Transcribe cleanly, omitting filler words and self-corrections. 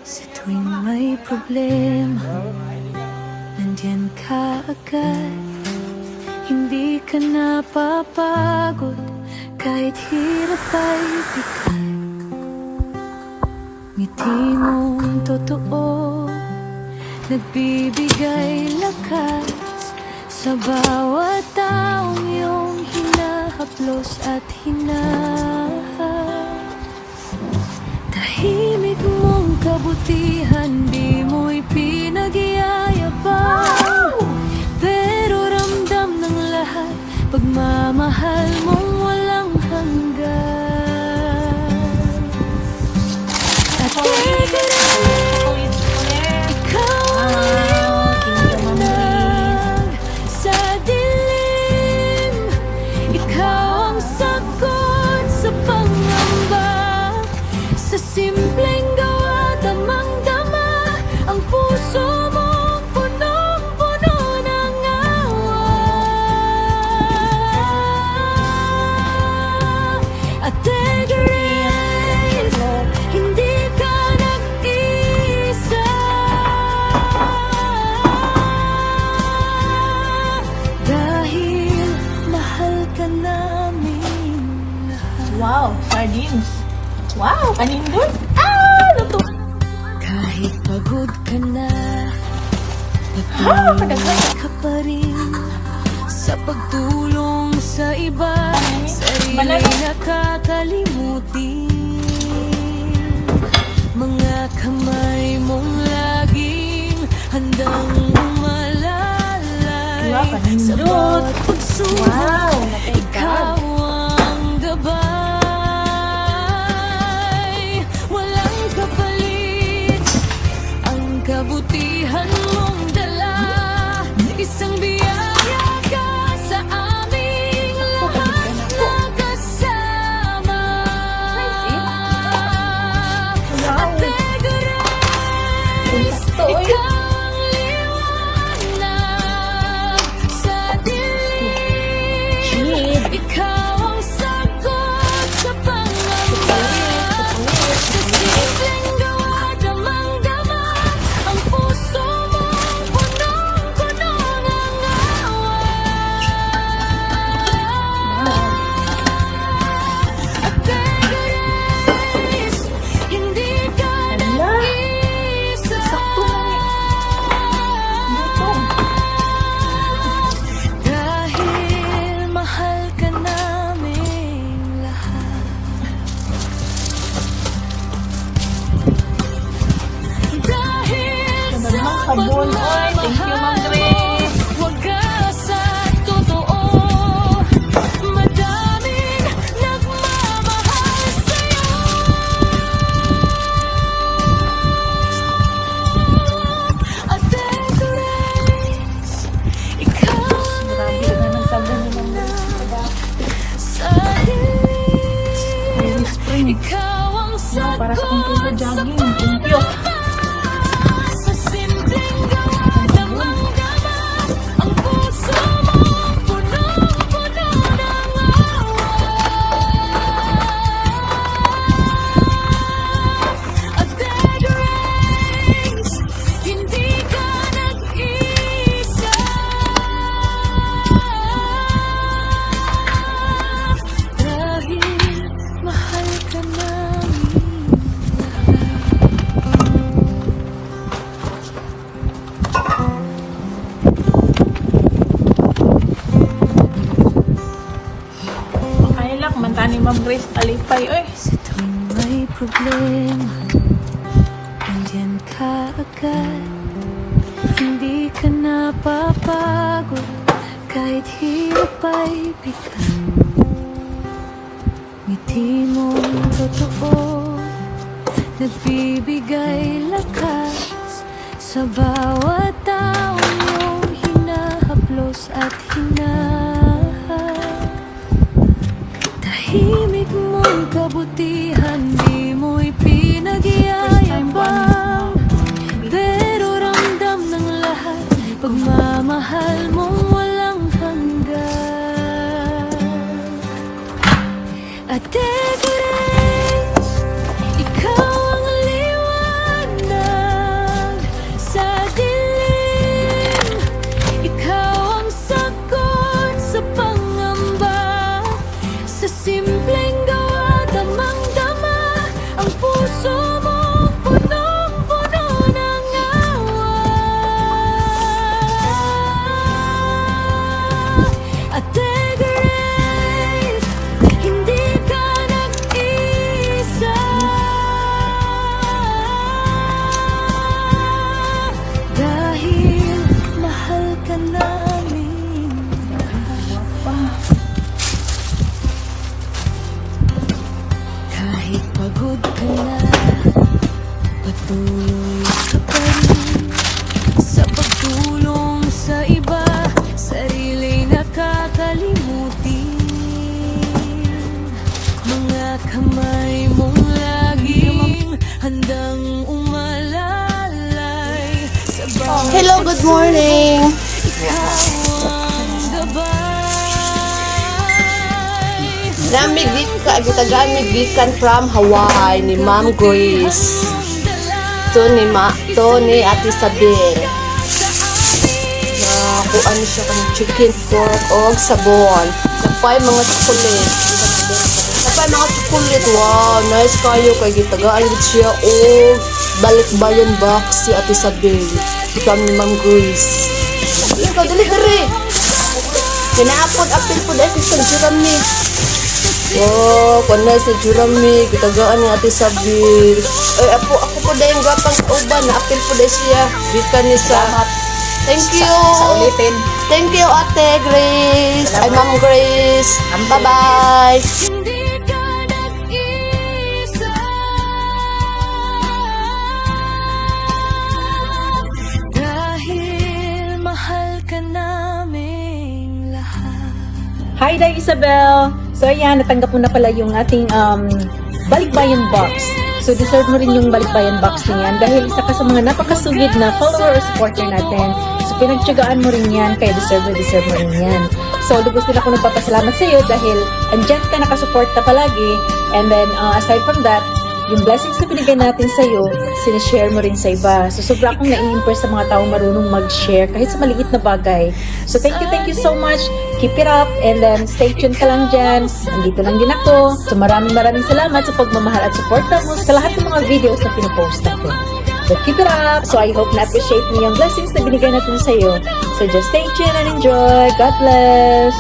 Sa tuwing may problema, nandyan ka agad. Hindi ka napapagod, kahit hirap ay bigat. Ngiti mong totoo, nagbibigay lakas sa bawat taong iyong hinahaplos at hinahal. Tahimik mong kabutihan, di mo'y pinagyayabang, pero ramdam ng lahat, pagmamahal mong walang hanggan. At ikaw ang liwanag sa dilim, ikaw ang sagot sa pangamba. Sa simpleng gawa, damang-dama ang puso mong punong-puno ng awa. At Grace, hindi ka nag-isa, dahil mahal ka namin lahat. Wow, sardines. Wow, kanindot. Luto. Kahit pagod ka na, Pagkakay. patuloy ka pa rin sa pagtulong sa iba, sarili nakakalimutin. Mga kamay mong laging handang umalalay Wow, kanindot. sa bawat pagsubok. Wow, natay Ikaw ang gabay, walang kapalit. Ang kabutihan mong dala, isang biyaya ka sa aming lahat na kasama. Wow. Ate Grace, Sakto, oy. ikaw ang liwanag sa dilim, Shit. ikaw ang sagot sa pangamba. Sa simpleng gawa, damang-dama ang puso mong punong-puno ng awa. At Grace, hindi ka Ala. nag-isa, Sakto Luto. dahil mahal ka namin lahat. Dahil Ano sa naman, sabon, oy. Thank you, Ma'am pagmamahal Grace. mo, wagas at totoo, madaming nagmamahal sa'yo. Ate Grace, ikaw ang Grabe na ng sabon ni Ma'am Grace. sa dilim, Spring. ikaw ang Wow, para sa kong sagot sa jogging. Thank you. sa simpleng gawa, damang-dama ang puso mo punong-puno ng awa. Ate Grace, hindi ka nag-isa, dahil mahal ka namin lahat. Makailak, manta ni Ma'am Grace. Alipay, oy. Sa tuwing may problema, nandyan ka agad. Hindi ka napapagod, kahit hirap ay bigat. Ngiti mong totoo, nagbibigay lakas sa bawat taong iyong hinahaplos at hinahal. Tahimik mong kabutihan, di mo'y pinagyayabang, pero ramdam ng lahat, pagmamahal mong walang hanggan. Ate Grace, ikaw ang liwanag patuloy ka pa rin sa pagtulong sa iba, sarili nakakalimutin. Mga kamay mong laging handang umalalay sa bawat Hello, good morning. ikaw ang gabay. Namig gitagaan gikan from Hawaii ni Ma'am Grace. To ni Ate Isabel. Nakuha niya siya kang chicken pork o sabon. Napay mga chocolate. Napay mga chocolate. Wow, nice kayo kay gitagaan gid siya o balikbayan box si Ate Isabel. Ikaw ni Ma'am Grace. Ikaw delivery. Kinaapod apil po dahil sa juram ni. Wow, kunay sa jurami, kitagaan ni Ate Isabel. Ay, ako po dahil yung gapang kauban, na-apil po dahil siya. Bikan ni sa... Thank you. Sa ulitin. Thank you, Ate Grace. Ay, Ma'am Grace. Bye-bye. Hindi ka nag-isa, dahil mahal ka naming lahat. Hi there, Isabel! So, ayan, natanggap mo na pala yung ating balikbayan box. So, deserve mo rin yung balikbayan box na yan dahil isa ka sa mga napakasugid na follower or supporter natin. So, pinagtyagaan mo rin yan, kaya deserve mo rin yan. So, lubos din ako nagpapasalamat sa iyo dahil andyan ka nakasuporta palagi. And then, aside from that, yung blessings na binigay natin sa iyo, sinishare mo rin sa iba. So, sobra akong nai-impress sa mga taong marunong mag-share kahit sa maliit na bagay. So, thank you so much. Keep it up and then stay tuned ka lang dyan. Nandito lang din ako. So, maraming salamat sa pagmamahal at suporta mo sa lahat ng mga videos na pinupost natin. So, keep it up. So, I hope na-appreciate mo yung blessings na binigay natin sa iyo. So, just stay tuned and enjoy. God bless!